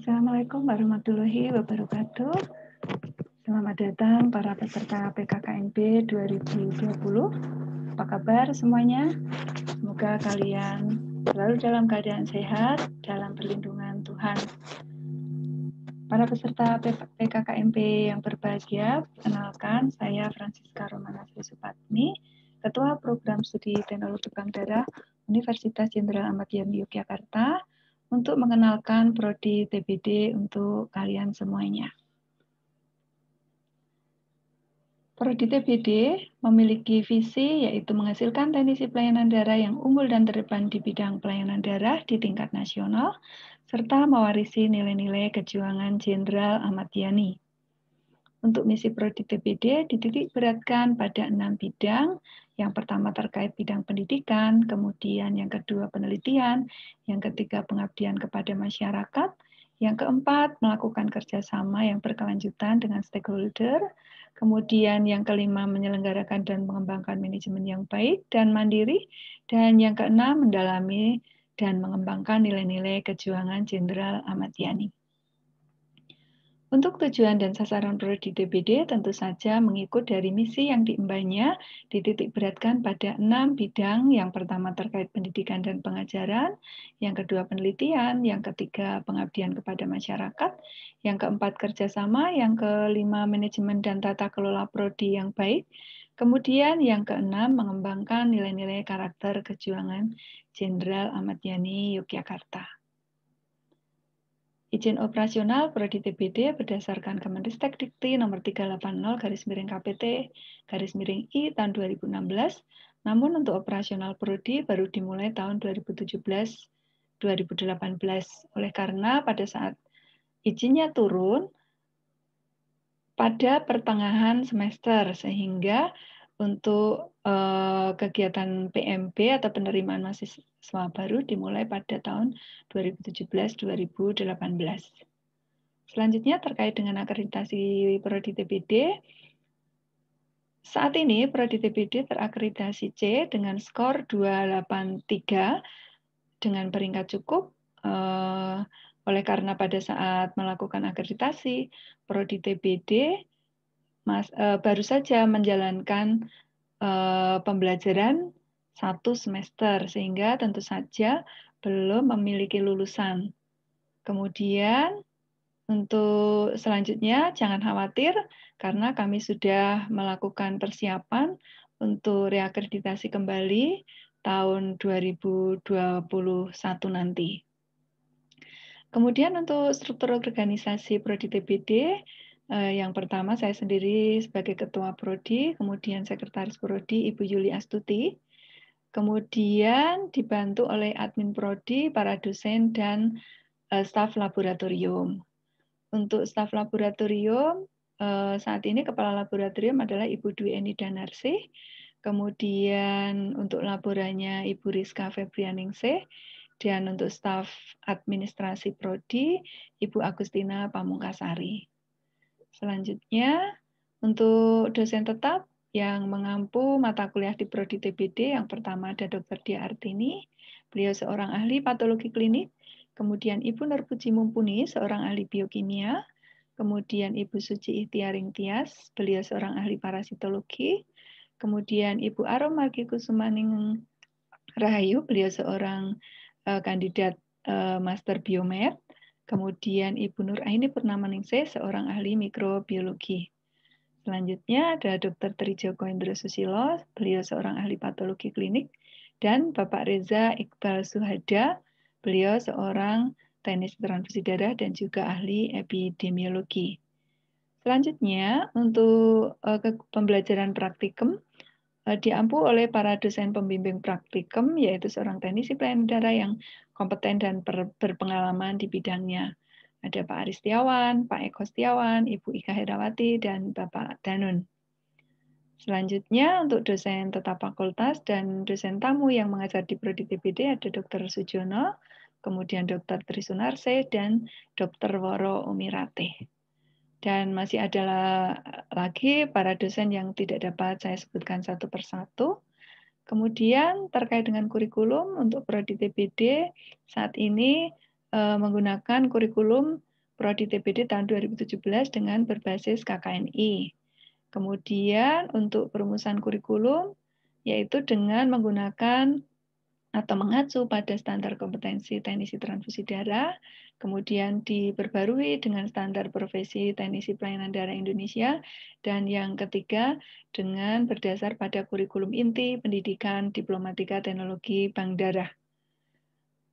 Assalamualaikum warahmatullahi wabarakatuh. Selamat datang para peserta PKKMB 2020. Apa kabar semuanya? Semoga kalian selalu dalam keadaan sehat, dalam perlindungan Tuhan. Para peserta PKKMB yang berbahagia, kenalkan saya Francisca Romana Sri Supatmi, Ketua Program Studi Teknologi Bank Darah Universitas Jenderal Ahmad Yani Yogyakarta, untuk mengenalkan Prodi TBD untuk kalian semuanya. Prodi TBD memiliki visi yaitu menghasilkan teknisi pelayanan darah yang unggul dan terdepan di bidang pelayanan darah di tingkat nasional, serta mewarisi nilai-nilai kejuangan Jenderal Ahmad Yani. Untuk misi Prodi TBD dititik beratkan pada 6 bidang. Yang pertama terkait bidang pendidikan, kemudian yang kedua penelitian, yang ketiga pengabdian kepada masyarakat, yang keempat melakukan kerjasama yang berkelanjutan dengan stakeholder, kemudian yang kelima menyelenggarakan dan mengembangkan manajemen yang baik dan mandiri, dan yang keenam mendalami dan mengembangkan nilai-nilai kejuangan Jenderal Ahmad Yani. Untuk tujuan dan sasaran Prodi TBD tentu saja mengikut dari misi yang diembannya, dititik beratkan pada 6 bidang. Yang pertama terkait pendidikan dan pengajaran, yang kedua penelitian, yang ketiga pengabdian kepada masyarakat, yang keempat kerjasama, yang kelima manajemen dan tata kelola Prodi yang baik, kemudian yang keenam mengembangkan nilai-nilai karakter kejuangan Jenderal Ahmad Yani Yogyakarta. Izin operasional Prodi TBD berdasarkan Kemenristek Dikti nomor 380/KPT/I tahun 2016. Namun untuk operasional Prodi baru dimulai tahun 2017-2018. Oleh karena pada saat izinnya turun pada pertengahan semester, sehingga untuk kegiatan PMB atau penerimaan mahasiswa baru dimulai pada tahun 2017-2018. Selanjutnya terkait dengan akreditasi Prodi TBD, saat ini Prodi TBD terakreditasi C dengan skor 283 dengan peringkat cukup. Oleh karena pada saat melakukan akreditasi, Prodi TBD baru saja menjalankan pembelajaran 1 semester, sehingga tentu saja belum memiliki lulusan. Kemudian untuk selanjutnya jangan khawatir karena kami sudah melakukan persiapan untuk reakreditasi kembali tahun 2021 nanti. Kemudian untuk struktur organisasi Prodi TBD, yang pertama saya sendiri sebagai Ketua Prodi, kemudian Sekretaris Prodi Ibu Yuli Astuti, kemudian dibantu oleh admin Prodi, para dosen, dan staf laboratorium. Untuk staf laboratorium, saat ini Kepala Laboratorium adalah Ibu Dwi Eni Danarsih, kemudian untuk laboranya Ibu Rizka Febrianingsih, dan untuk staf administrasi Prodi, Ibu Agustina Pamungkasari. Selanjutnya, untuk dosen tetap yang mengampu mata kuliah di Prodi TBD, yang pertama ada Dr. Dia Artini, beliau seorang ahli patologi klinik, kemudian Ibu Nurpuji Mumpuni, seorang ahli biokimia, kemudian Ibu Suci Ihtiaring Tias, beliau seorang ahli parasitologi, kemudian Ibu Arom Margi Kusumaning Rahayu, beliau seorang kandidat Master Biomed, kemudian Ibu Nur Aini Purnamaningsih, seorang ahli mikrobiologi. Selanjutnya ada Dr. Trijoko Indro Susilo, beliau seorang ahli patologi klinik, dan Bapak Reza Iqbal Suhada, beliau seorang teknisi transfusi darah dan juga ahli epidemiologi. Selanjutnya untuk pembelajaran praktikum, diampu oleh para dosen pembimbing praktikum, yaitu seorang teknisi pelayanan darah yang kompeten dan berpengalaman di bidangnya. Ada Pak Aris Setiawan, Pak Eko Setiawan, Ibu Ika Herawati, dan Bapak Danun. Selanjutnya untuk dosen tetap fakultas dan dosen tamu yang mengajar di Prodi TBD ada Dr. Sujono, kemudian Dr. Trisunarse, dan Dr. Woro Umirate. Dan masih ada lagi para dosen yang tidak dapat saya sebutkan satu persatu. Kemudian terkait dengan kurikulum untuk Prodi TBD saat ini menggunakan kurikulum Prodi TBD tahun 2017 dengan berbasis KKNI. Kemudian untuk perumusan kurikulum, yaitu dengan menggunakan atau mengacu pada standar kompetensi teknisi transfusi darah, kemudian diperbarui dengan standar profesi teknisi pelayanan darah Indonesia, dan yang ketiga dengan berdasar pada kurikulum inti pendidikan diplomatika teknologi bank darah.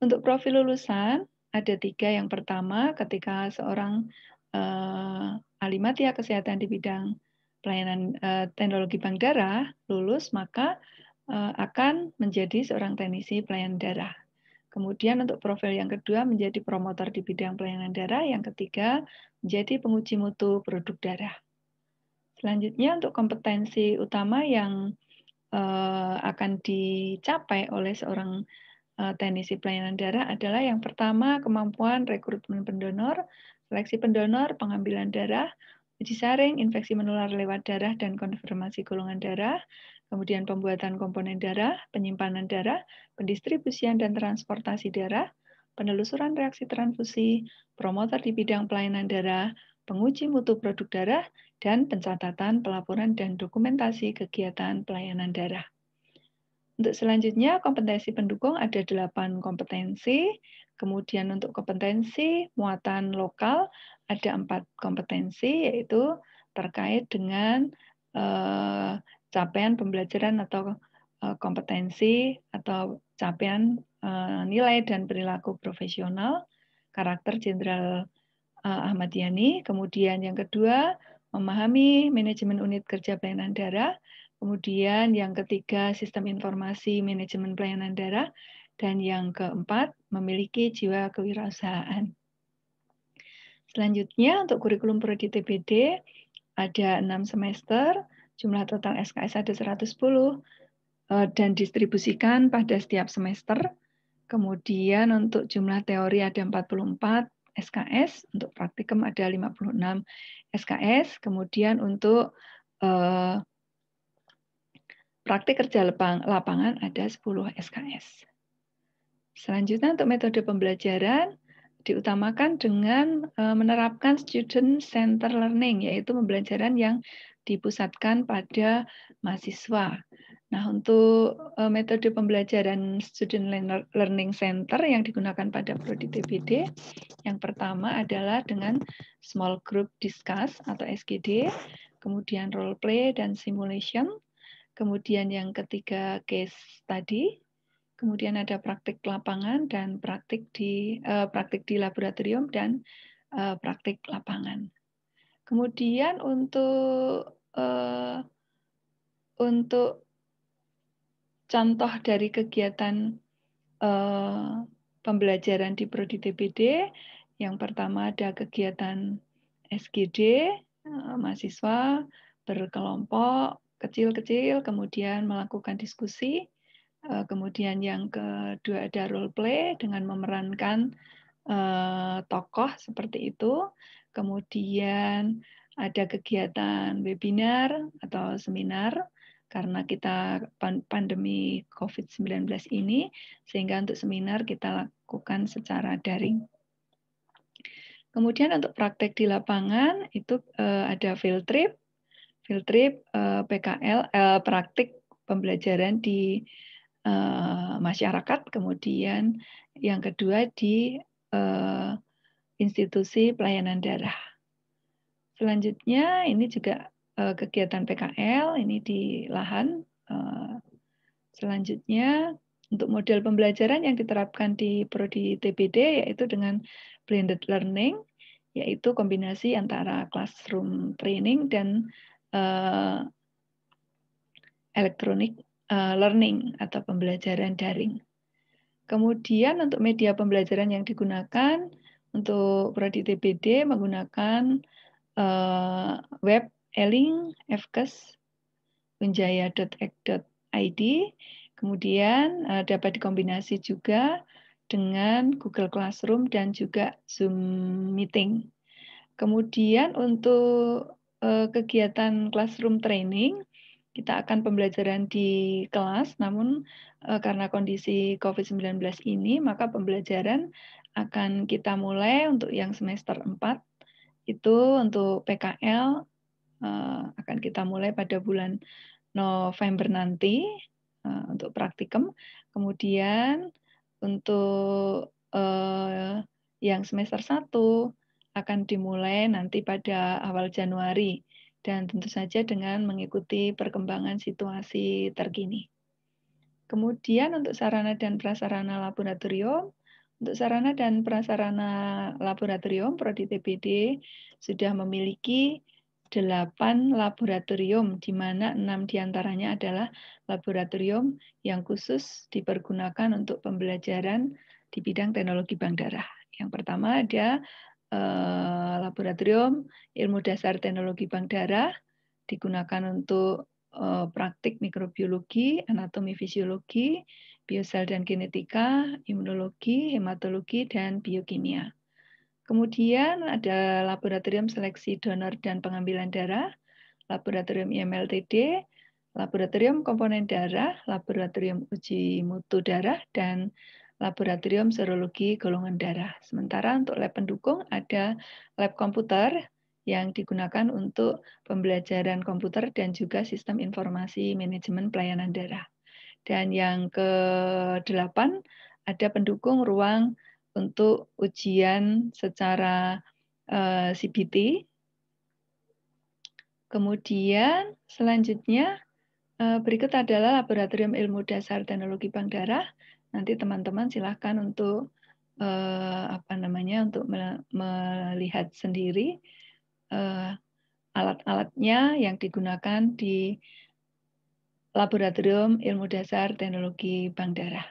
Untuk profil lulusan ada 3. Yang pertama, ketika seorang alimatia kesehatan di bidang pelayanan teknologi bank darah lulus, maka akan menjadi seorang teknisi pelayanan darah. Kemudian untuk profil yang kedua menjadi promotor di bidang pelayanan darah, yang ketiga menjadi penguji mutu produk darah. Selanjutnya untuk kompetensi utama yang akan dicapai oleh seorang teknisi pelayanan darah adalah yang pertama kemampuan rekrutmen pendonor, seleksi pendonor, pengambilan darah, uji saring, infeksi menular lewat darah dan konfirmasi golongan darah, kemudian pembuatan komponen darah, penyimpanan darah, pendistribusian dan transportasi darah, penelusuran reaksi transfusi, promotor di bidang pelayanan darah, penguji mutu produk darah, dan pencatatan, pelaporan, dan dokumentasi kegiatan pelayanan darah. Untuk selanjutnya, kompetensi pendukung ada 8 kompetensi. Kemudian untuk kompetensi muatan lokal ada 4 kompetensi, yaitu terkait dengan capaian pembelajaran atau kompetensi atau capaian nilai dan perilaku profesional, karakter Jenderal Ahmad Yani. Kemudian yang kedua, memahami manajemen unit kerja pelayanan darah. Kemudian yang ketiga, sistem informasi manajemen pelayanan darah. Dan yang keempat, memiliki jiwa kewirausahaan. Selanjutnya, untuk kurikulum prodi TBD, ada 6 semester, jumlah total SKS ada 110, dan distribusikan pada setiap semester. Kemudian untuk jumlah teori ada 44 SKS, untuk praktikum ada 56 SKS, kemudian untuk praktik kerja lapangan ada 10 SKS. Selanjutnya untuk metode pembelajaran diutamakan dengan menerapkan student center learning, yaitu pembelajaran yang dipusatkan pada mahasiswa. Nah, untuk metode pembelajaran student learning center yang digunakan pada prodi TBD, yang pertama adalah dengan small group discuss atau SGD, kemudian role play dan simulation, kemudian yang ketiga case study, kemudian ada praktik lapangan dan praktik di laboratorium dan praktik lapangan. Kemudian untuk contoh dari kegiatan pembelajaran di prodi TBD, yang pertama ada kegiatan SGD, mahasiswa berkelompok kecil-kecil, kemudian melakukan diskusi. Kemudian yang kedua ada role play dengan memerankan tokoh seperti itu. Kemudian ada kegiatan webinar atau seminar karena kita pandemi COVID-19 ini, sehingga untuk seminar kita lakukan secara daring. Kemudian untuk praktek di lapangan itu ada field trip PKL, praktik pembelajaran di masyarakat, kemudian yang kedua di institusi pelayanan darah. Selanjutnya ini juga kegiatan PKL, ini di lahan. Selanjutnya untuk model pembelajaran yang diterapkan di prodi TBD yaitu dengan blended learning, yaitu kombinasi antara classroom training dan electronic learning atau pembelajaran daring. Kemudian untuk media pembelajaran yang digunakan untuk prodi TBD menggunakan web e-link fkes unjaya.ec.id, kemudian dapat dikombinasi juga dengan Google Classroom dan juga Zoom Meeting. Kemudian untuk kegiatan classroom training, kita akan pembelajaran di kelas, namun karena kondisi COVID-19 ini, maka pembelajaran akan kita mulai untuk yang semester 4, itu untuk PKL akan kita mulai pada bulan November nanti untuk praktikum. Kemudian untuk yang semester 1 akan dimulai nanti pada awal Januari dan tentu saja dengan mengikuti perkembangan situasi terkini. Kemudian untuk sarana dan prasarana laboratorium, untuk sarana dan prasarana laboratorium, Prodi TBD sudah memiliki 8 laboratorium, di mana 6 diantaranya adalah laboratorium yang khusus dipergunakan untuk pembelajaran di bidang teknologi bank darah. Yang pertama ada laboratorium ilmu dasar teknologi bank darah, digunakan untuk praktik mikrobiologi, anatomi fisiologi, biosel dan genetika, imunologi, hematologi, dan biokimia. Kemudian ada laboratorium seleksi donor dan pengambilan darah, laboratorium IMLTD, laboratorium komponen darah, laboratorium uji mutu darah, dan laboratorium serologi golongan darah. Sementara untuk lab pendukung ada lab komputer yang digunakan untuk pembelajaran komputer dan juga sistem informasi manajemen pelayanan darah. Dan yang ke-8 ada pendukung ruang untuk ujian secara CBT. Kemudian selanjutnya berikut adalah laboratorium ilmu dasar teknologi bank darah. Nanti teman-teman silahkan untuk untuk melihat sendiri alat-alatnya yang digunakan di laboratorium ilmu dasar teknologi bank darah.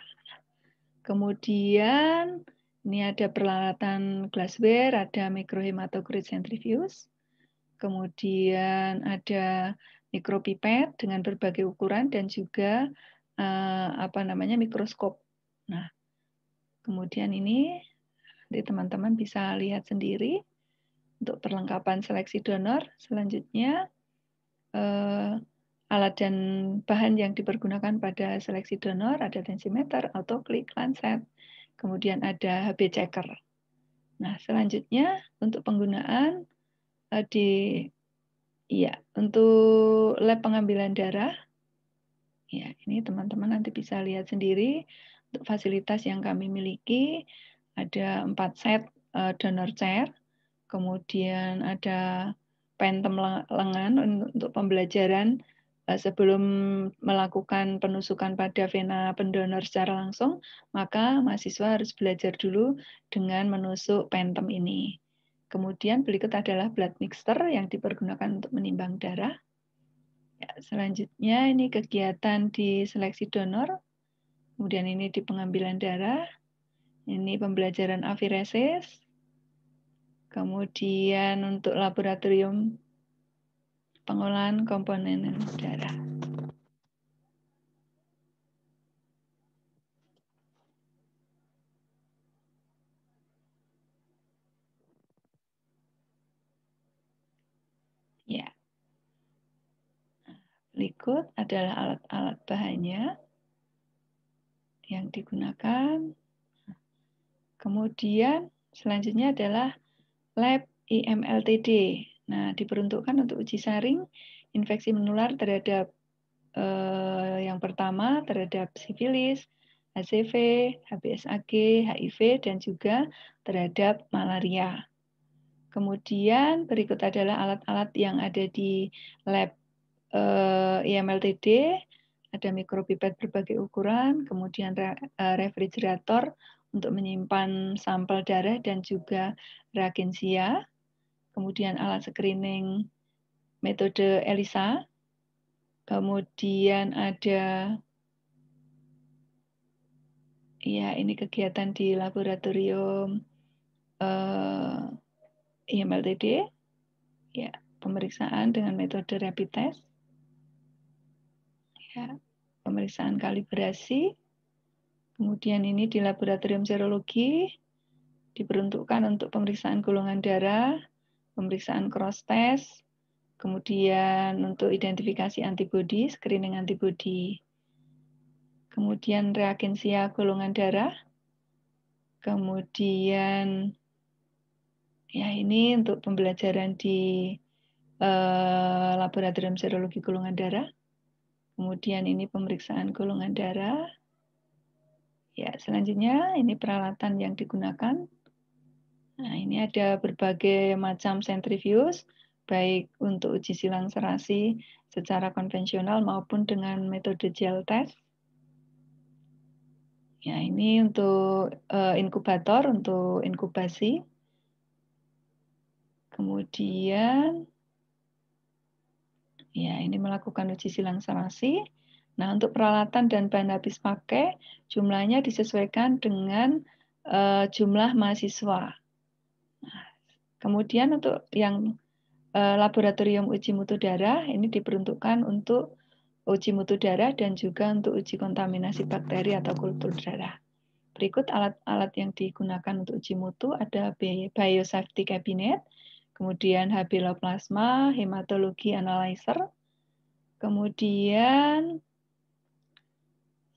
Kemudian ini ada peralatan glassware, ada microhematocrit centrifuge, kemudian ada mikropipet dengan berbagai ukuran dan juga mikroskop. Nah, kemudian ini nanti teman-teman bisa lihat sendiri untuk perlengkapan seleksi donor. Selanjutnya alat dan bahan yang dipergunakan pada seleksi donor ada tensimeter, autoclick, lancet, kemudian ada HB checker. Nah, selanjutnya untuk penggunaan untuk lab pengambilan darah, ya ini teman-teman nanti bisa lihat sendiri untuk fasilitas yang kami miliki ada 4 set donor chair, kemudian ada pentem lengan untuk pembelajaran sebelum melakukan penusukan pada vena pendonor secara langsung, maka mahasiswa harus belajar dulu dengan menusuk pentem ini. Kemudian berikut adalah blood mixer yang dipergunakan untuk menimbang darah. Ya, selanjutnya ini kegiatan di seleksi donor. Kemudian ini di pengambilan darah. Ini pembelajaran afiresis. Kemudian untuk laboratorium pengolahan komponen darah. Ya. Berikut adalah alat-alat bahannya yang digunakan. Kemudian selanjutnya adalah lab IMLTD. Nah, diperuntukkan untuk uji saring infeksi menular terhadap yang pertama terhadap sifilis, HCV, HBsAg, HIV, dan juga terhadap malaria. Kemudian berikut adalah alat-alat yang ada di lab IMLTD, ada mikropipet berbagai ukuran, kemudian refrigerator untuk menyimpan sampel darah dan juga reagensia, kemudian alat screening metode ELISA, kemudian ada ini kegiatan di laboratorium IMLTD, ya, pemeriksaan dengan metode rapid test, ya, pemeriksaan kalibrasi. Kemudian ini di laboratorium serologi diperuntukkan untuk pemeriksaan golongan darah, pemeriksaan cross test, kemudian untuk identifikasi antibodi, screening antibodi. Kemudian reagensia golongan darah, Kemudian ya ini untuk pembelajaran di laboratorium serologi golongan darah. Kemudian ini pemeriksaan golongan darah. Ya, selanjutnya ini peralatan yang digunakan. Nah, ini ada berbagai macam sentrifuge, baik untuk uji silang serasi secara konvensional maupun dengan metode gel test. Ya, ini untuk inkubator, untuk inkubasi. Kemudian, ya ini melakukan uji silang serasi. Nah, untuk peralatan dan bahan habis pakai, jumlahnya disesuaikan dengan jumlah mahasiswa. Nah, kemudian untuk yang laboratorium uji mutu darah, ini diperuntukkan untuk uji mutu darah dan juga untuk uji kontaminasi bakteri atau kultur darah. Berikut alat-alat yang digunakan untuk uji mutu ada biosafety cabinet, kemudian habiloplasma, hematologi analyzer, kemudian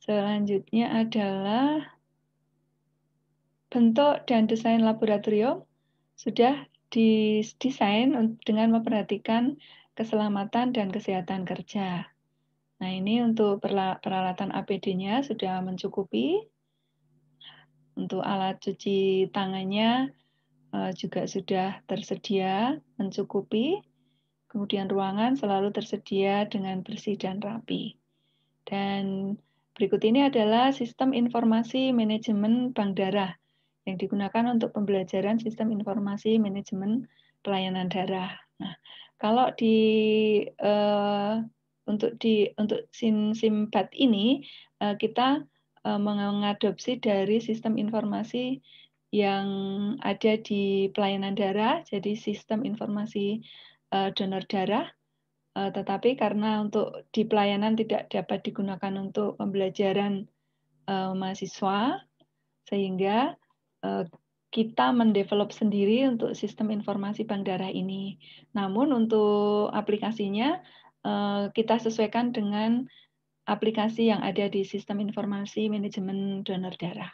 selanjutnya adalah bentuk dan desain laboratorium sudah didesain dengan memperhatikan keselamatan dan kesehatan kerja. Nah, ini untuk peralatan APD-nya sudah mencukupi. Untuk alat cuci tangannya juga sudah tersedia, mencukupi. Kemudian ruangan selalu tersedia dengan bersih dan rapi. Dan berikut ini adalah sistem informasi manajemen bank darah yang digunakan untuk pembelajaran sistem informasi manajemen pelayanan darah. Nah, kalau untuk SIMBAD ini kita mengadopsi dari sistem informasi yang ada di pelayanan darah, jadi sistem informasi donor darah. Tetapi karena untuk di pelayanan tidak dapat digunakan untuk pembelajaran mahasiswa, sehingga kita mendevelop sendiri untuk sistem informasi bank darah ini. Namun untuk aplikasinya kita sesuaikan dengan aplikasi yang ada di sistem informasi manajemen donor darah.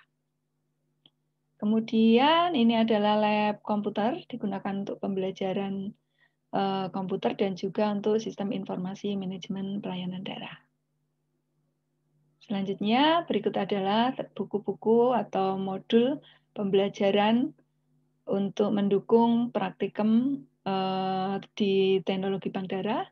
Kemudian ini adalah lab komputer digunakan untuk pembelajaran komputer dan juga untuk sistem informasi manajemen pelayanan darah. Selanjutnya, berikut adalah buku-buku atau modul pembelajaran untuk mendukung praktikum di teknologi bank darah.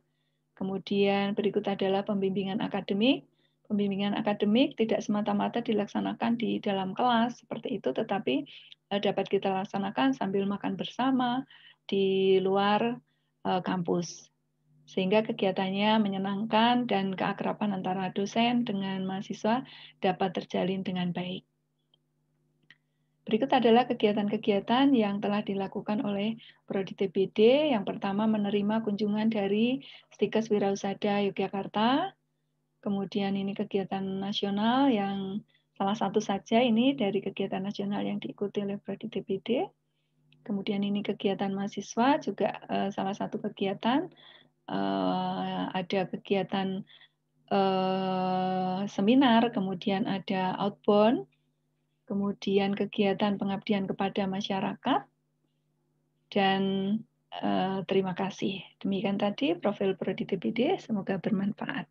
Kemudian berikut adalah pembimbingan akademik. Pembimbingan akademik tidak semata-mata dilaksanakan di dalam kelas seperti itu, tetapi dapat kita laksanakan sambil makan bersama di luar kampus. Sehingga kegiatannya menyenangkan dan keakraban antara dosen dengan mahasiswa dapat terjalin dengan baik. Berikut adalah kegiatan-kegiatan yang telah dilakukan oleh Prodi TBD. Yang pertama menerima kunjungan dari Stikes Wirausada Yogyakarta. Kemudian ini kegiatan nasional yang salah satu saja ini dari kegiatan nasional yang diikuti oleh Prodi TBD. Kemudian ini kegiatan mahasiswa juga salah satu kegiatan. Ada kegiatan seminar, kemudian ada outbound, kemudian kegiatan pengabdian kepada masyarakat, dan terima kasih. Demikian tadi profil Prodi TBD, semoga bermanfaat.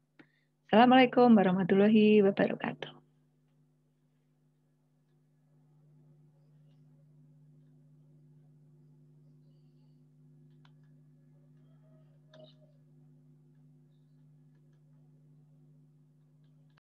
Assalamualaikum warahmatullahi wabarakatuh.